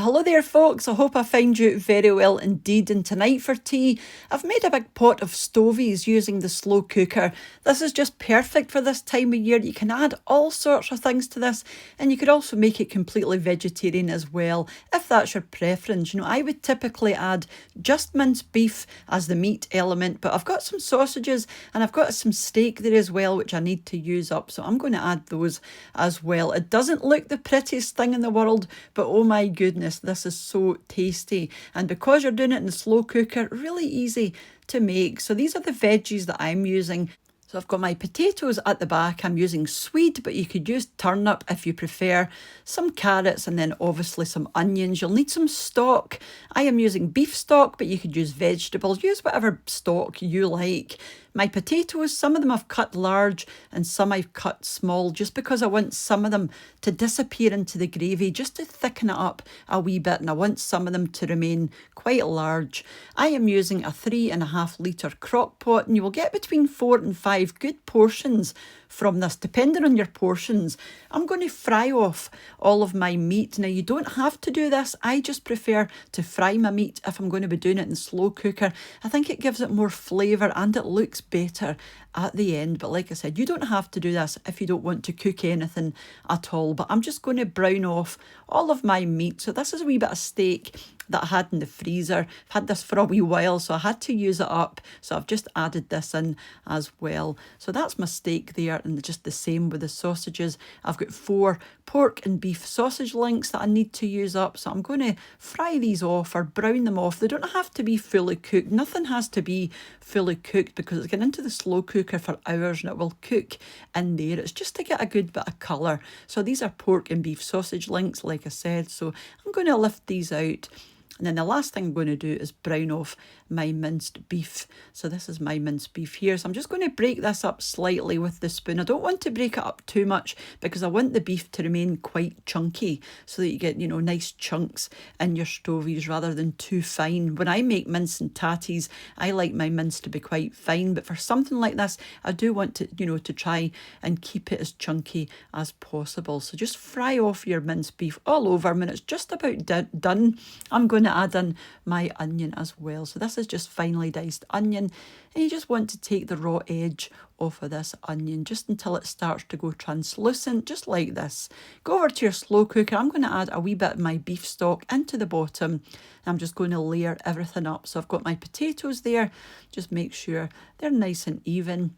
Well, hello there folks, I hope I find you very well indeed, and tonight for tea I've made a big pot of Stovies using the slow cooker. This is just perfect for this time of year. You can add all sorts of things to this, and you could also make it completely vegetarian as well if that's your preference. You know, I would typically add just minced beef as the meat element, but I've got some sausages and I've got some steak there as well which I need to use up, so I'm going to add those as well. It doesn't look the prettiest thing in the world, but oh my goodness, this is so tasty, and because you're doing it in the slow cooker, really easy to make. So these are the veggies that I'm using. So I've got my potatoes at the back. I'm using Swede, but you could use turnip if you prefer. Some carrots, and then obviously some onions. You'll need some stock. I am using beef stock, but you could use vegetables. Use whatever stock you like. My potatoes, some of them I've cut large and some I've cut small, just because I want some of them to disappear into the gravy, just to thicken it up a wee bit, and I want some of them to remain quite large. I am using a 3.5 litre crock pot, and you will get between 4 and 5 good portions from this, depending on your portions. I'm going to fry off all of my meat. Now, you don't have to do this. I just prefer to fry my meat if I'm going to be doing it in the slow cooker. I think it gives it more flavour and it looks better at the end. But like I said, you don't have to do this if you don't want to cook anything at all. But I'm just going to brown off all of my meat. So this is a wee bit of steak that I had in the freezer. I've had this for a wee while, so I had to use it up. So I've just added this in as well. So that's my steak there, and just the same with the sausages. I've got 4 pork and beef sausage links that I need to use up. So I'm going to fry these off or brown them off. They don't have to be fully cooked. Nothing has to be fully cooked because it's going into the slow cooker for hours and it will cook in there. It's just to get a good bit of colour. So these are pork and beef sausage links, like I said. So I'm going to lift these out. And then the last thing I'm going to do is brown off my minced beef. So this is my minced beef here. So I'm just going to break this up slightly with the spoon. I don't want to break it up too much because I want the beef to remain quite chunky so that you get, you know, nice chunks in your Stovies rather than too fine. When I make mince and tatties, I like my mince to be quite fine. But for something like this, I do want to, you know, to try and keep it as chunky as possible. So just fry off your minced beef all over. When it's just about done, I'm going to add in my onion as well. So this is just finely diced onion, and you just want to take the raw edge off of this onion just until it starts to go translucent, just like this. Go over to your slow cooker. I'm going to add a wee bit of my beef stock into the bottom. I'm just going to layer everything up. So I've got my potatoes there. Just make sure they're nice and even.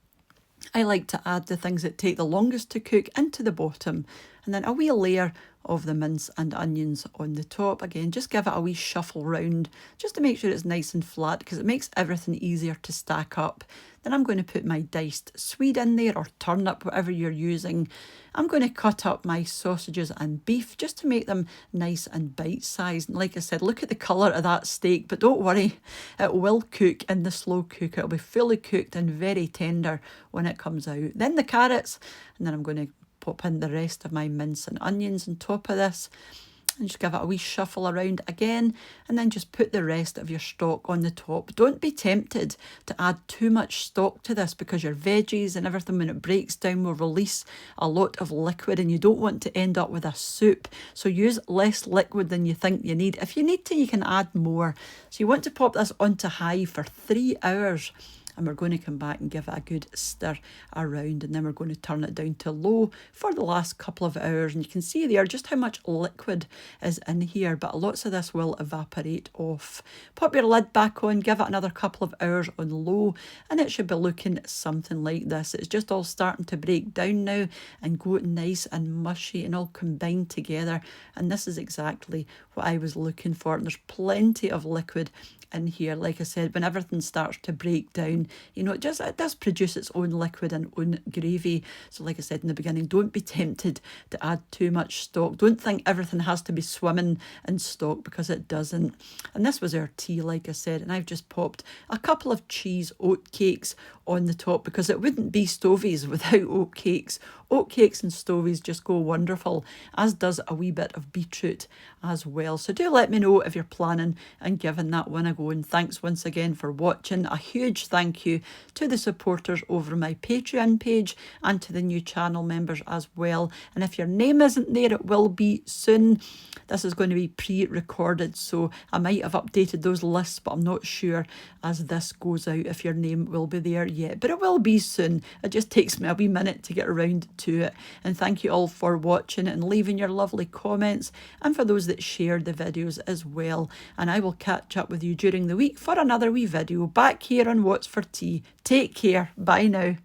I like to add the things that take the longest to cook into the bottom, and then a wee layer of the mince and onions on the top. Again, just give it a wee shuffle round just to make sure it's nice and flat because it makes everything easier to stack up. Then I'm going to put my diced Swede in there, or turnip, whatever you're using. I'm going to cut up my sausages and beef just to make them nice and bite-sized. And like I said, look at the colour of that steak, but don't worry, it will cook in the slow cooker. It'll be fully cooked and very tender when it comes out. Then the carrots, and then I'm going to pop in the rest of my mince and onions on top of this, and just give it a wee shuffle around again, and then just put the rest of your stock on the top. Don't be tempted to add too much stock to this because your veggies and everything, when it breaks down, will release a lot of liquid, and you don't want to end up with a soup. So use less liquid than you think you need. If you need to, you can add more. So you want to pop this onto high for 3 hours. And we're going to come back and give it a good stir around, and then we're going to turn it down to low for the last couple of hours. And you can see there just how much liquid is in here, but lots of this will evaporate off. Pop your lid back on, give it another couple of hours on low, and it should be looking something like this. It's just all starting to break down now and go nice and mushy and all combined together, and this is exactly what I was looking for. And there's plenty of liquid in here. Like I said, when everything starts to break down, you know, it does produce its own liquid and own gravy. So like I said in the beginning, don't be tempted to add too much stock. Don't think everything has to be swimming in stock, because it doesn't. And this was our tea, like I said, and I've just popped a couple of cheese oat cakes on the top, because it wouldn't be Stovies without oat cakes. Oat cakes and Stovies just go wonderful, as does a wee bit of beetroot as well. So do let me know if you're planning and giving that one a go. And thanks once again for watching. A huge thank you to the supporters over my Patreon page and to the new channel members as well. And if your name isn't there, it will be soon. This is going to be pre-recorded, so I might have updated those lists, but I'm not sure as this goes out if your name will be there yet. But it will be soon. It just takes me a wee minute to get around to it. And thank you all for watching and leaving your lovely comments, and for those that shared the videos as well. And I will catch up with you during the week for another wee video back here on What's for Tea. Take care. Bye now.